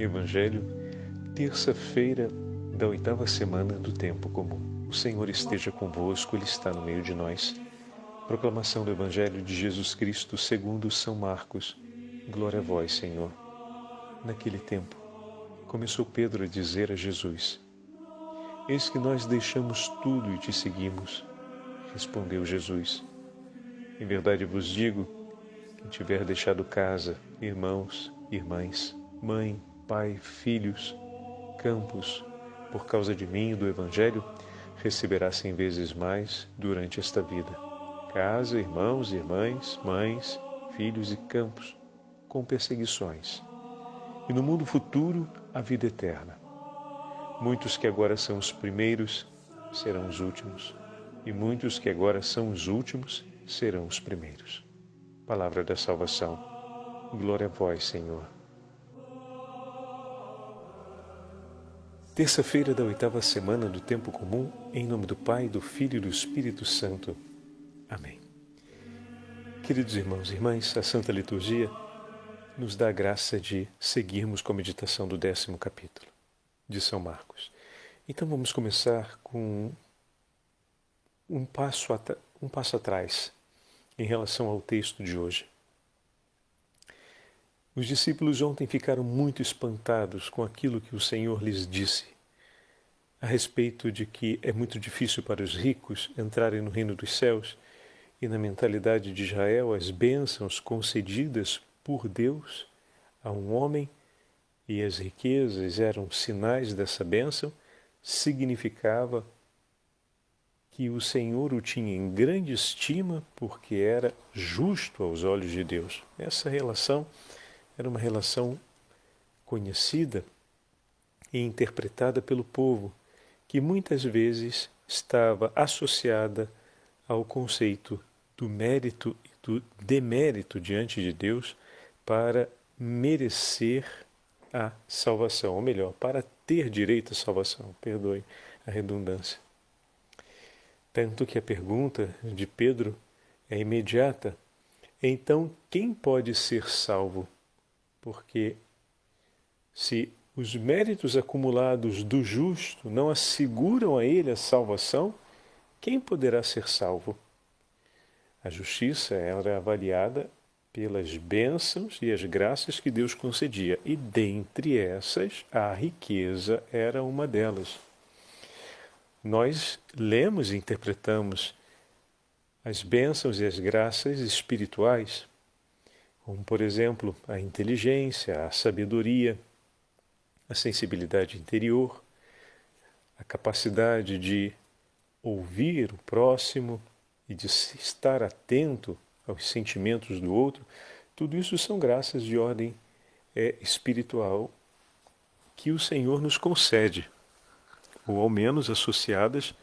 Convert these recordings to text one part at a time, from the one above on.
Evangelho, terça-feira da 8ª semana do Tempo Comum. O Senhor esteja convosco, Ele está no meio de nós. Proclamação do Evangelho de Jesus Cristo segundo São Marcos. Glória a vós, Senhor. Naquele tempo, começou Pedro a dizer a Jesus: Eis que nós deixamos tudo e te seguimos. Respondeu Jesus: Em verdade vos digo, quem tiver deixado casa, irmãos, irmãs, mãe, pai, filhos, campos, por causa de mim e do Evangelho, receberá 100 vezes mais durante esta vida. Casa, irmãos, irmãs, mães, filhos e campos, com perseguições. E no mundo futuro, a vida eterna. Muitos que agora são os primeiros serão os últimos, e muitos que agora são os últimos serão os primeiros. Palavra da salvação. Glória a vós, Senhor. Terça-feira da 8ª semana do Tempo Comum, em nome do Pai, do Filho e do Espírito Santo. Amém. Queridos irmãos e irmãs, a Santa Liturgia nos dá a graça de seguirmos com a meditação do 10º capítulo de São Marcos. Então vamos começar com um passo atrás em relação ao texto de hoje. Os discípulos ontem ficaram muito espantados com aquilo que o Senhor lhes disse a respeito de que é muito difícil para os ricos entrarem no reino dos céus e na mentalidade de Israel as bênçãos concedidas por Deus a um homem e as riquezas eram sinais dessa bênção, significava que o Senhor o tinha em grande estima porque era justo aos olhos de Deus. Essa relação era uma relação conhecida e interpretada pelo povo, que muitas vezes estava associada ao conceito do mérito e do demérito diante de Deus para merecer a salvação, ou melhor, para ter direito à salvação, perdoe a redundância. Tanto que a pergunta de Pedro é imediata: então quem pode ser salvo? Porque se os méritos acumulados do justo não asseguram a ele a salvação, quem poderá ser salvo? A justiça era avaliada pelas bênçãos e as graças que Deus concedia, e dentre essas a riqueza era uma delas. Nós lemos e interpretamos as bênçãos e as graças espirituais, como, por exemplo, a inteligência, a sabedoria, a sensibilidade interior, a capacidade de ouvir o próximo e de estar atento aos sentimentos do outro. Tudo isso são graças de ordem espiritual que o Senhor nos concede, ou ao menos associadas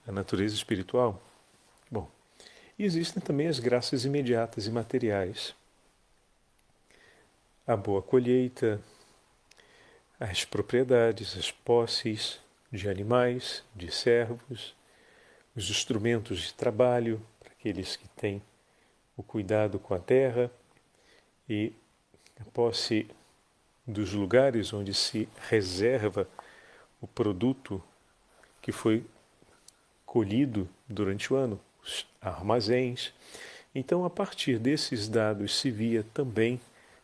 à natureza espiritual. Bom, e existem também as graças imediatas e materiais. A boa colheita, as propriedades, as posses de animais, de servos, os instrumentos de trabalho para aqueles que têm o cuidado com a terra e a posse dos lugares onde se reserva o produto que foi colhido durante o ano, os armazéns. Então, a partir desses dados se via também,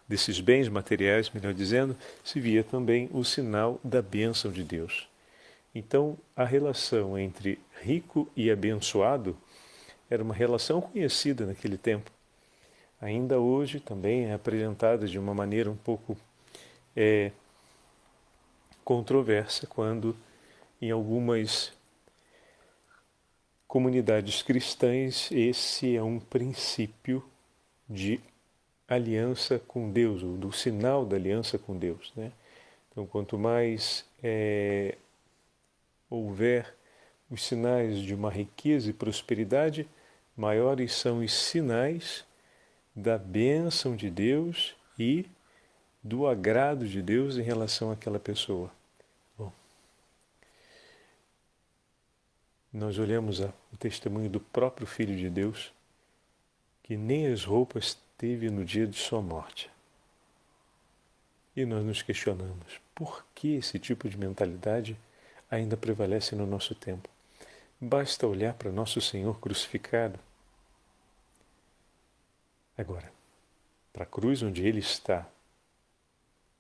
desses bens materiais, melhor dizendo, se via também o sinal da bênção de Deus. Então, a relação entre rico e abençoado era uma relação conhecida naquele tempo. Ainda hoje também é apresentada de uma maneira um pouco controversa, quando em algumas comunidades cristãs esse é um princípio de aliança com Deus, ou do sinal da aliança com Deus, né? Então, quanto mais houver os sinais de uma riqueza e prosperidade, maiores são os sinais da bênção de Deus e do agrado de Deus em relação àquela pessoa. Bom, nós olhamos o testemunho do próprio Filho de Deus, que nem as roupas teve no dia de sua morte. E nós nos questionamos, por que esse tipo de mentalidade ainda prevalece no nosso tempo? Basta olhar para nosso Senhor crucificado. Agora, para a cruz onde Ele está,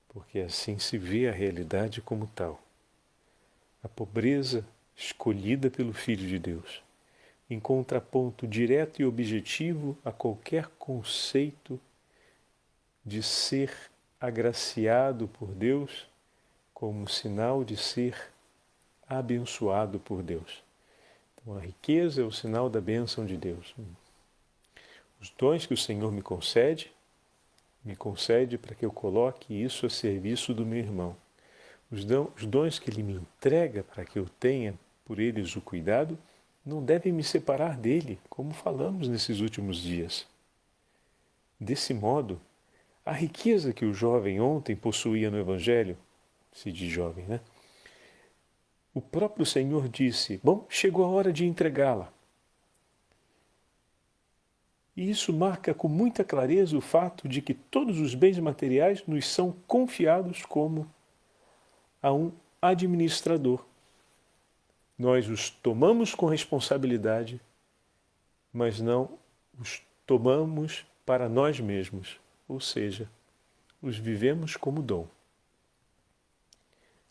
porque assim se vê a realidade como tal. A pobreza escolhida pelo Filho de Deus, em contraponto direto e objetivo a qualquer conceito de ser agraciado por Deus como sinal de ser abençoado por Deus. Então a riqueza é o sinal da bênção de Deus. Os dons que o Senhor me concede para que eu coloque isso a serviço do meu irmão. Os dons que Ele me entrega para que eu tenha por eles o cuidado, não devem me separar dele, como falamos nesses últimos dias. Desse modo, a riqueza que o jovem ontem possuía no Evangelho, se diz jovem, né? O próprio Senhor disse, bom, chegou a hora de entregá-la. E isso marca com muita clareza o fato de que todos os bens materiais nos são confiados como a um administrador. Nós os tomamos com responsabilidade, mas não os tomamos para nós mesmos, ou seja, os vivemos como dom.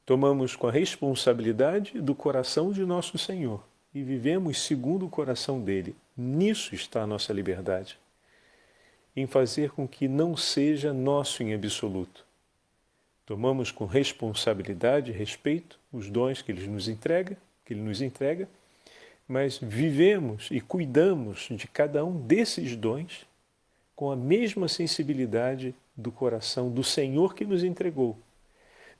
Tomamos com a responsabilidade do coração de nosso Senhor e vivemos segundo o coração dele. Nisso está a nossa liberdade, em fazer com que não seja nosso em absoluto. Tomamos com responsabilidade e respeito os dons que Ele nos entrega, mas vivemos e cuidamos de cada um desses dons com a mesma sensibilidade do coração do Senhor que nos entregou.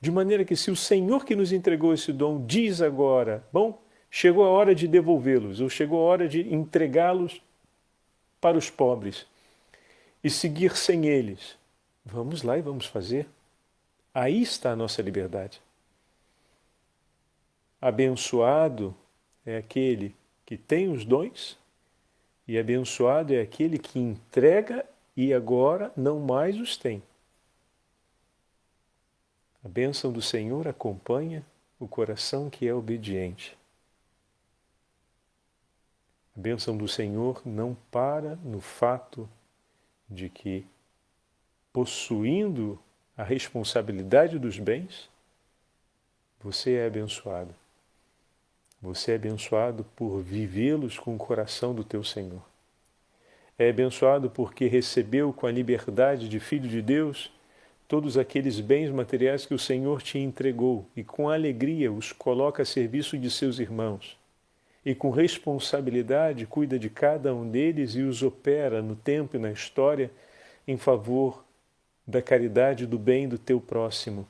De maneira que se o Senhor que nos entregou esse dom diz agora, bom, chegou a hora de devolvê-los, ou chegou a hora de entregá-los para os pobres e seguir sem eles, vamos lá e vamos fazer. Aí está a nossa liberdade. Abençoado é aquele que tem os dons e abençoado é aquele que entrega e agora não mais os tem. A bênção do Senhor acompanha o coração que é obediente. A bênção do Senhor não para no fato de que, possuindo a responsabilidade dos bens, você é abençoado. Você é abençoado por vivê-los com o coração do teu Senhor. É abençoado porque recebeu com a liberdade de Filho de Deus todos aqueles bens materiais que o Senhor te entregou e com alegria os coloca a serviço de seus irmãos. E com responsabilidade cuida de cada um deles e os opera no tempo e na história em favor da caridade e do bem do teu próximo.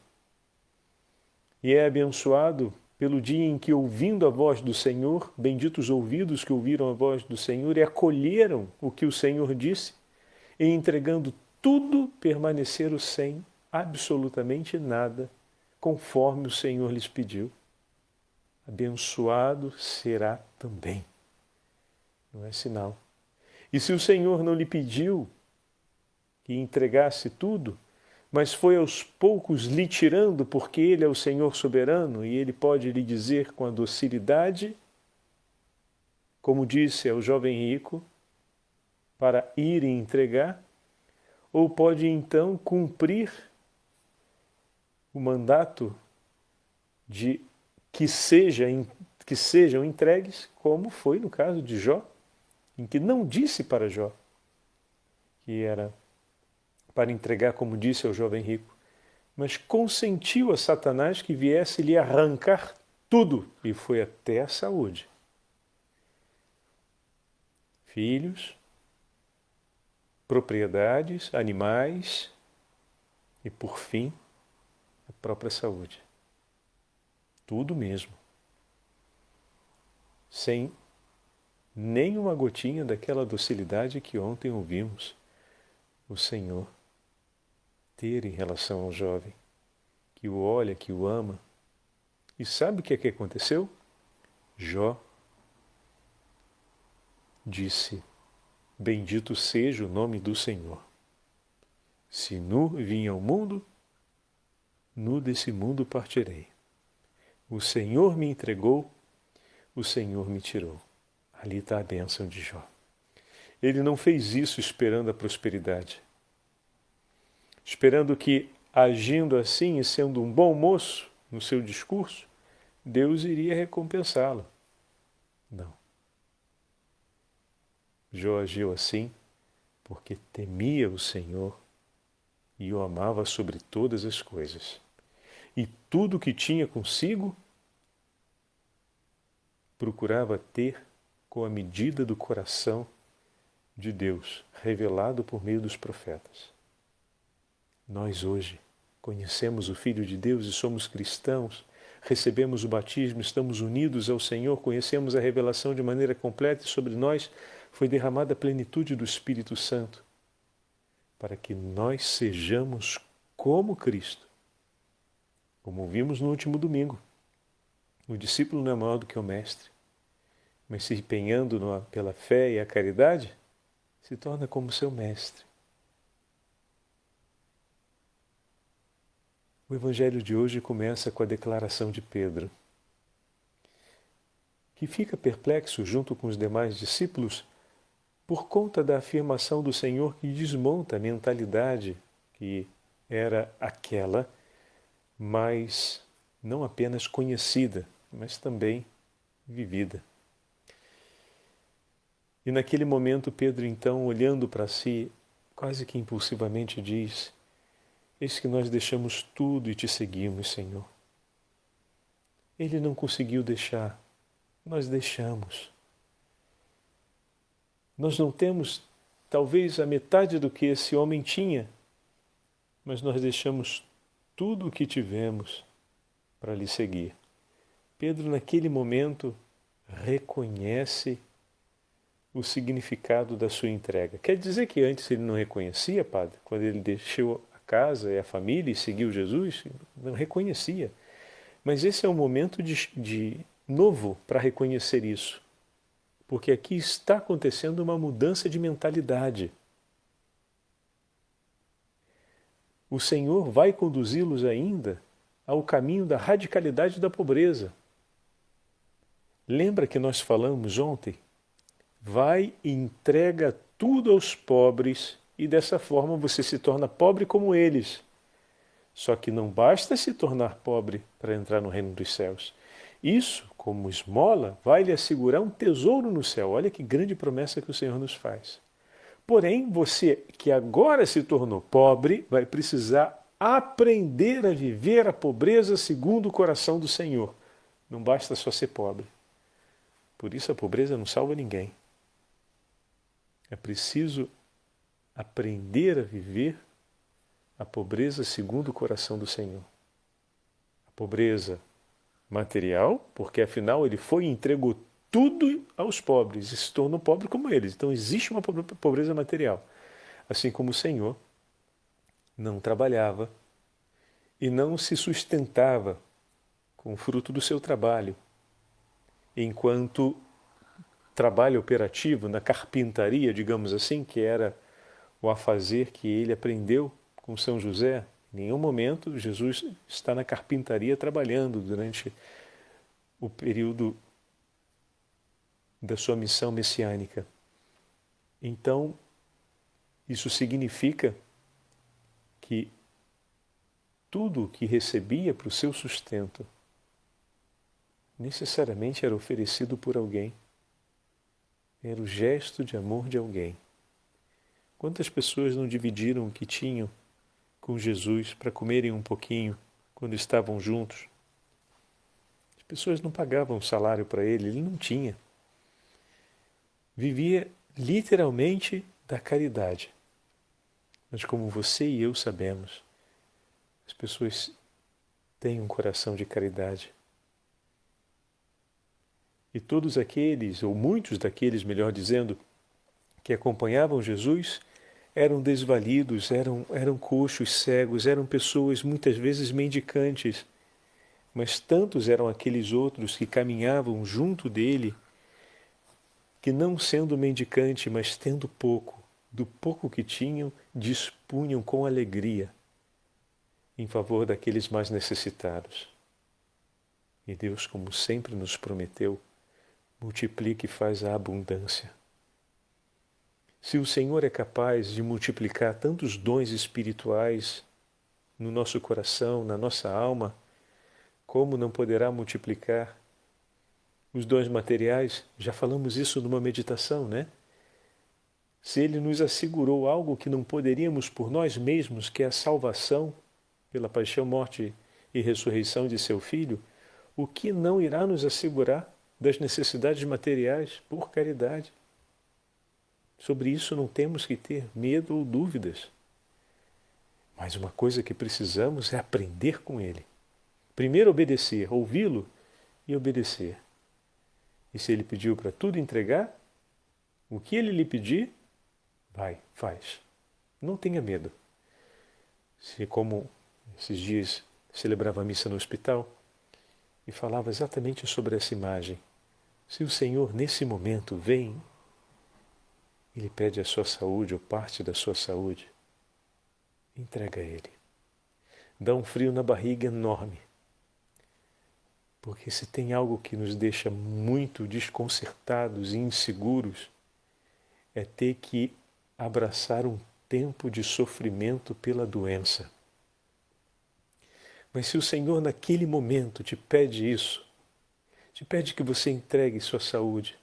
E é abençoado pelo dia em que, ouvindo a voz do Senhor, benditos ouvidos que ouviram a voz do Senhor e acolheram o que o Senhor disse, e entregando tudo, permaneceram sem absolutamente nada, conforme o Senhor lhes pediu. Abençoado será também. Não é sinal. E se o Senhor não lhe pediu que entregasse tudo, mas foi aos poucos lhe tirando, porque Ele é o Senhor soberano e Ele pode lhe dizer com a docilidade, como disse ao jovem rico, para ir e entregar, ou pode então cumprir o mandato de que sejam entregues, como foi no caso de Jó, em que não disse para Jó que era para entregar, como disse ao jovem rico, mas consentiu a Satanás que viesse lhe arrancar tudo, e foi até a saúde. Filhos, propriedades, animais e, por fim, a própria saúde. Tudo mesmo. Sem nenhuma gotinha daquela docilidade que ontem ouvimos o Senhor ter em relação ao jovem, que o olha, que o ama. E sabe o que é que aconteceu? Jó disse, bendito seja o nome do Senhor. Se nu vim ao mundo, nu desse mundo partirei. O Senhor me entregou, o Senhor me tirou. Ali está a bênção de Jó. Ele não fez isso esperando a prosperidade, esperando que, agindo assim e sendo um bom moço no seu discurso, Deus iria recompensá-lo. Não. Jó agiu assim porque temia o Senhor e o amava sobre todas as coisas. E tudo o que tinha consigo procurava ter com a medida do coração de Deus, revelado por meio dos profetas. Nós hoje conhecemos o Filho de Deus e somos cristãos, recebemos o batismo, estamos unidos ao Senhor, conhecemos a revelação de maneira completa e sobre nós foi derramada a plenitude do Espírito Santo, para que nós sejamos como Cristo. Como vimos no último domingo, o discípulo não é maior do que o mestre, mas se empenhando pela fé e a caridade, se torna como seu mestre. O Evangelho de hoje começa com a declaração de Pedro, que fica perplexo junto com os demais discípulos por conta da afirmação do Senhor que desmonta a mentalidade que era aquela, mas não apenas conhecida, mas também vivida. E naquele momento Pedro, então, olhando para si, quase que impulsivamente diz: eis que nós deixamos tudo e te seguimos, Senhor. Ele não conseguiu deixar, nós deixamos. Nós não temos, talvez, a metade do que esse homem tinha, mas nós deixamos tudo o que tivemos para lhe seguir. Pedro, naquele momento, reconhece o significado da sua entrega. Quer dizer que antes ele não reconhecia, padre? Quando ele deixou a casa e a família e seguiu Jesus? Não reconhecia. Mas esse é um momento de novo para reconhecer isso. Porque aqui está acontecendo uma mudança de mentalidade. O Senhor vai conduzi-los ainda ao caminho da radicalidade da pobreza. Lembra que nós falamos ontem? Vai e entrega tudo aos pobres e dessa forma você se torna pobre como eles. Só que não basta se tornar pobre para entrar no reino dos céus. Isso, como esmola, vai lhe assegurar um tesouro no céu. Olha que grande promessa que o Senhor nos faz. Porém, você que agora se tornou pobre, vai precisar aprender a viver a pobreza segundo o coração do Senhor. Não basta só ser pobre. Por isso a pobreza não salva ninguém. É preciso aprender a viver a pobreza segundo o coração do Senhor. A pobreza material, porque afinal ele foi e entregou tudo aos pobres e se tornou pobre como eles. Então existe uma pobreza material. Assim como o Senhor não trabalhava e não se sustentava com o fruto do seu trabalho, enquanto trabalho operativo na carpintaria, digamos assim, que era o afazer que ele aprendeu com São José. Em nenhum momento Jesus está na carpintaria trabalhando durante o período da sua missão messiânica. Então, isso significa que tudo o que recebia para o seu sustento necessariamente era oferecido por alguém. Era o gesto de amor de alguém. Quantas pessoas não dividiram o que tinham com Jesus para comerem um pouquinho quando estavam juntos? As pessoas não pagavam salário para ele, ele não tinha. Vivia literalmente da caridade. Mas como você e eu sabemos, as pessoas têm um coração de caridade. E todos aqueles, ou muitos daqueles, melhor dizendo, que acompanhavam Jesus, eram desvalidos, eram coxos, cegos, eram pessoas muitas vezes mendicantes. Mas tantos eram aqueles outros que caminhavam junto dele, que não sendo mendicante, mas tendo pouco, do pouco que tinham, dispunham com alegria em favor daqueles mais necessitados. E Deus, como sempre nos prometeu, multiplica e faz a abundância. Se o Senhor é capaz de multiplicar tantos dons espirituais no nosso coração, na nossa alma, como não poderá multiplicar os dons materiais? Já falamos isso numa meditação, né? Se Ele nos assegurou algo que não poderíamos por nós mesmos, que é a salvação pela paixão, morte e ressurreição de seu Filho, o que não irá nos assegurar das necessidades materiais por caridade? Sobre isso não temos que ter medo ou dúvidas. Mas uma coisa que precisamos é aprender com Ele. Primeiro obedecer, ouvi-lo e obedecer. E se Ele pediu para tudo entregar, o que Ele lhe pedir, vai, faz. Não tenha medo. Se, como esses dias celebrava a missa no hospital e falava exatamente sobre essa imagem, se o Senhor nesse momento vem e lhe pede a sua saúde ou parte da sua saúde, entrega a Ele. Dá um frio na barriga enorme. Porque se tem algo que nos deixa muito desconcertados e inseguros, é ter que abraçar um tempo de sofrimento pela doença. Mas se o Senhor naquele momento te pede isso, te pede que você entregue sua saúde,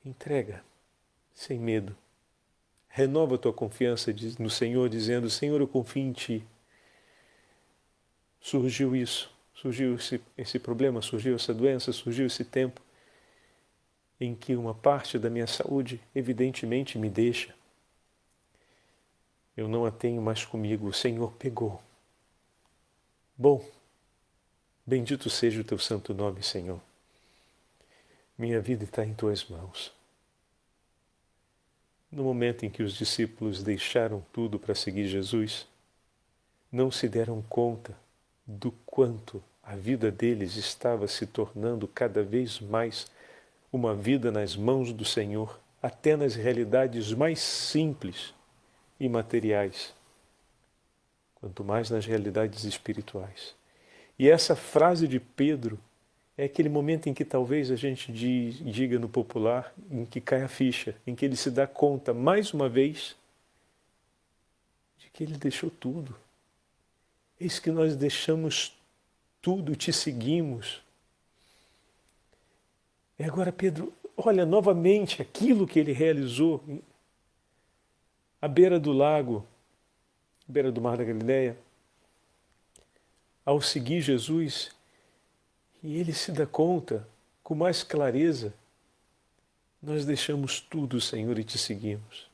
entrega, sem medo. Renova a tua confiança no Senhor, dizendo: Senhor, eu confio em Ti. Surgiu isso, surgiu esse problema, surgiu essa doença, surgiu esse tempo em que uma parte da minha saúde evidentemente me deixa. Eu não a tenho mais comigo, o Senhor pegou. Bom, bendito seja o Teu santo nome, Senhor. Minha vida está em Tuas mãos. No momento em que os discípulos deixaram tudo para seguir Jesus, não se deram conta do quanto a vida deles estava se tornando cada vez mais uma vida nas mãos do Senhor, até nas realidades mais simples e materiais, quanto mais nas realidades espirituais. E essa frase de Pedro é aquele momento em que talvez a gente diga no popular, em que cai a ficha, em que ele se dá conta, mais uma vez, de que ele deixou tudo. Eis que nós deixamos tudo, te seguimos. E agora Pedro olha novamente aquilo que ele realizou à beira do lago, à beira do Mar da Galileia, ao seguir Jesus. E ele se dá conta, com mais clareza, nós deixamos tudo, Senhor, e te seguimos.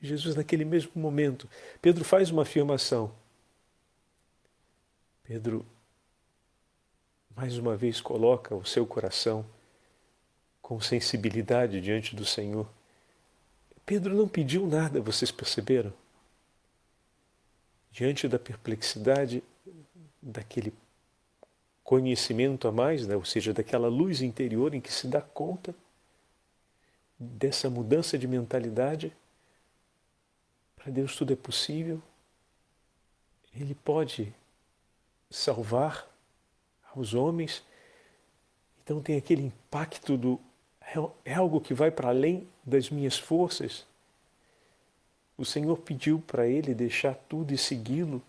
Jesus, naquele mesmo momento, Pedro faz uma afirmação. Pedro, mais uma vez, coloca o seu coração com sensibilidade diante do Senhor. Pedro não pediu nada, vocês perceberam? Diante da perplexidade daquele conhecimento a mais, né? Ou seja, daquela luz interior em que se dá conta dessa mudança de mentalidade. Para Deus tudo é possível. Ele pode salvar aos homens. Então tem aquele impacto do é algo que vai para além das minhas forças. O Senhor pediu para ele deixar tudo e segui-lo.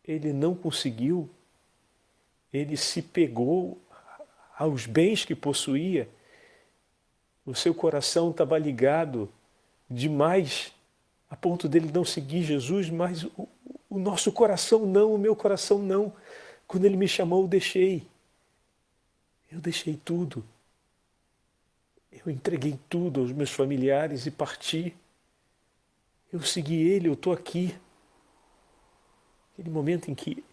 Ele não conseguiu. Ele se pegou aos bens que possuía. O seu coração estava ligado demais a ponto dele não seguir Jesus, mas o nosso coração não, o meu coração não. Quando ele me chamou, eu deixei. Eu deixei tudo. Eu entreguei tudo aos meus familiares e parti. Eu segui ele, eu estou aqui. Aquele momento em que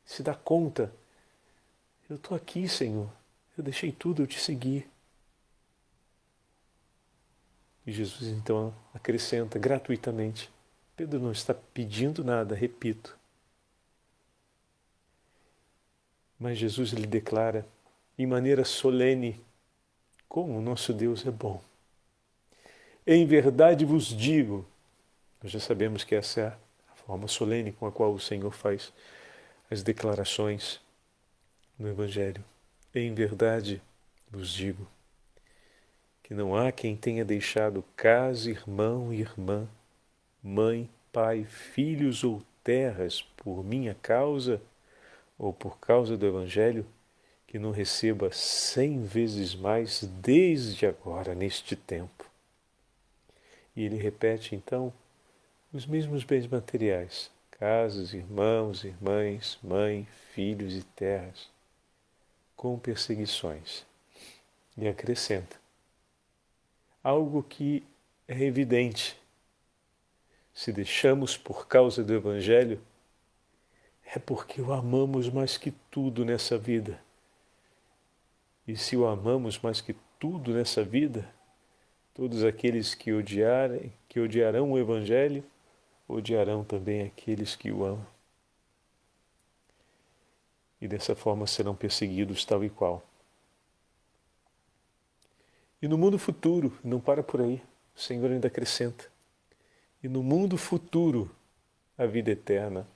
se dá conta, eu estou aqui, Senhor, eu deixei tudo, eu te segui. E Jesus então acrescenta gratuitamente, Pedro não está pedindo nada, repito. Mas Jesus lhe declara, em maneira solene, como o nosso Deus é bom. Em verdade vos digo, Nós já sabemos que essa é a forma solene com a qual o Senhor faz as declarações no Evangelho. Em verdade vos digo que não há quem tenha deixado casa, irmão e irmã, mãe, pai, filhos ou terras por minha causa ou por causa do Evangelho, que não receba 100 vezes mais desde agora, neste tempo. E ele repete então os mesmos bens materiais, casas, irmãos, irmãs, mãe, filhos e terras, com perseguições. E acrescenta algo que é evidente. Se deixamos por causa do Evangelho, é porque o amamos mais que tudo nessa vida. E se o amamos mais que tudo nessa vida, todos aqueles que odiarão o Evangelho, odiarão também aqueles que o amam. E dessa forma serão perseguidos tal e qual. E no mundo futuro, não para por aí, o Senhor ainda acrescenta, e no mundo futuro, a vida eterna.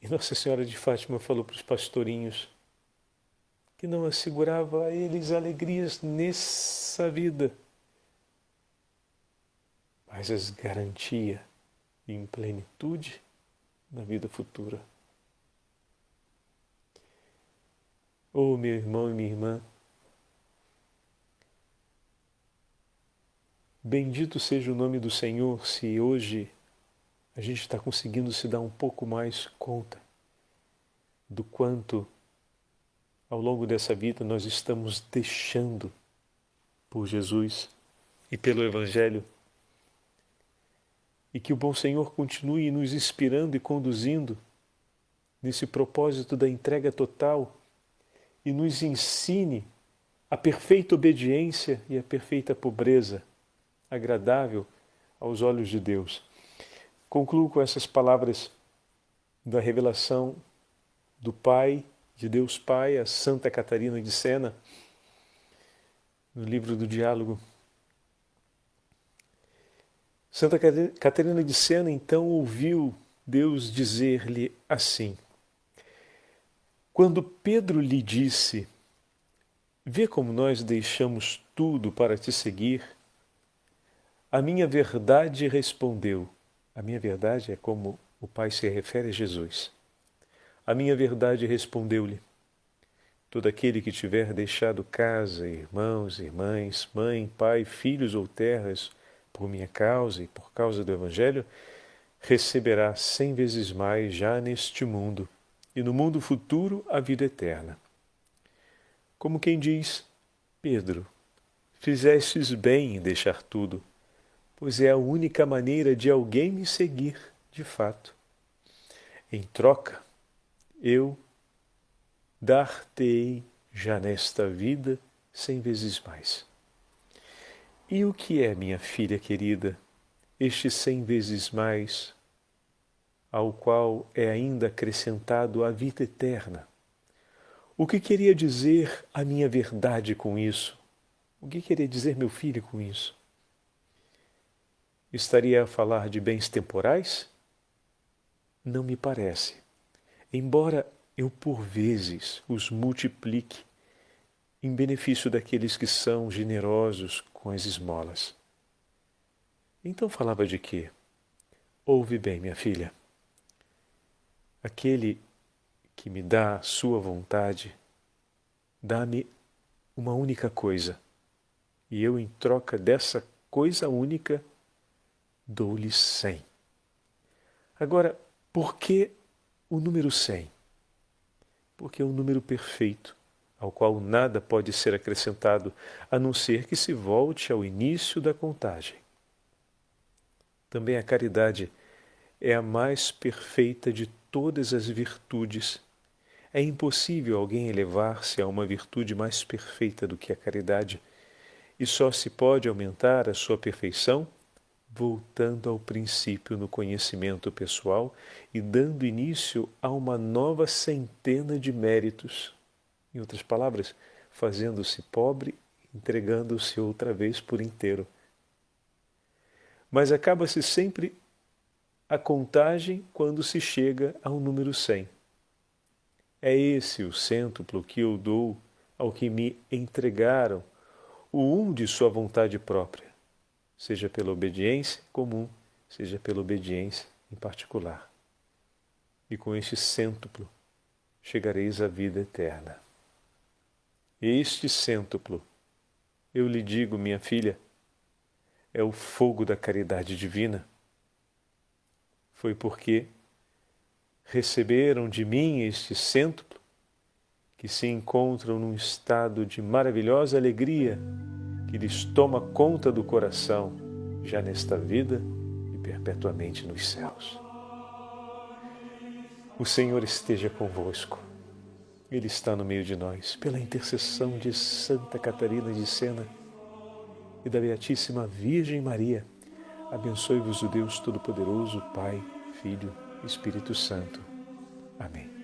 E Nossa Senhora de Fátima falou para os pastorinhos que não assegurava a eles alegrias nessa vida, mas as garantia em plenitude na vida futura. Oh, meu irmão e minha irmã, bendito seja o nome do Senhor se hoje a gente está conseguindo se dar um pouco mais conta do quanto ao longo dessa vida nós estamos deixando por Jesus e pelo Evangelho, e que o bom Senhor continue nos inspirando e conduzindo nesse propósito da entrega total e nos ensine a perfeita obediência e a perfeita pobreza, agradável aos olhos de Deus. Concluo com essas palavras da revelação do Pai, de Deus Pai, a Santa Catarina de Sena, no livro do Diálogo. Santa Catarina de Sena então ouviu Deus dizer-lhe assim: quando Pedro lhe disse, vê como nós deixamos tudo para te seguir, a minha verdade respondeu. A minha verdade é como o Pai se refere a Jesus. A minha verdade respondeu-lhe: todo aquele que tiver deixado casa, irmãos, irmãs, mãe, pai, filhos ou terras, por minha causa e por causa do Evangelho, receberá 100 vezes mais já neste mundo, e no mundo futuro a vida eterna. Como quem diz, Pedro, fizestes bem em deixar tudo, pois é a única maneira de alguém me seguir, de fato. Em troca, eu dar-te-ei já nesta vida 100 vezes mais. E o que é, minha filha querida, este 100 vezes mais, ao qual é ainda acrescentado a vida eterna? O que queria dizer a minha verdade com isso? O que queria dizer meu filho com isso? Estaria a falar de bens temporais? Não me parece. Embora eu por vezes os multiplique em benefício daqueles que são generosos com as esmolas. Então falava de quê? Ouve bem, minha filha. Aquele que me dá a sua vontade, dá-me uma única coisa, e eu, em troca dessa coisa única, dou-lhe 100. Agora, por que o número 100? Porque é um número perfeito, ao qual nada pode ser acrescentado, a não ser que se volte ao início da contagem. Também a caridade é a mais perfeita de todas as virtudes. É impossível alguém elevar-se a uma virtude mais perfeita do que a caridade, e só se pode aumentar a sua perfeição voltando ao princípio no conhecimento pessoal e dando início a uma nova centena de méritos. Em outras palavras, fazendo-se pobre, entregando-se outra vez por inteiro. Mas acaba-se sempre a contagem quando se chega ao número 100. É esse o cêntuplo que eu dou ao que me entregaram o de sua vontade própria, seja pela obediência comum, seja pela obediência em particular. E com este cêntuplo chegareis à vida eterna. Este cêntuplo, eu lhe digo, minha filha, é o fogo da caridade divina. Foi porque receberam de mim este cêntuplo que se encontram num estado de maravilhosa alegria que lhes toma conta do coração, já nesta vida e perpetuamente nos céus. O Senhor esteja convosco. Ele está no meio de nós, pela intercessão de Santa Catarina de Sena e da Beatíssima Virgem Maria. Abençoe-vos o Deus Todo-Poderoso, Pai, Filho e Espírito Santo. Amém.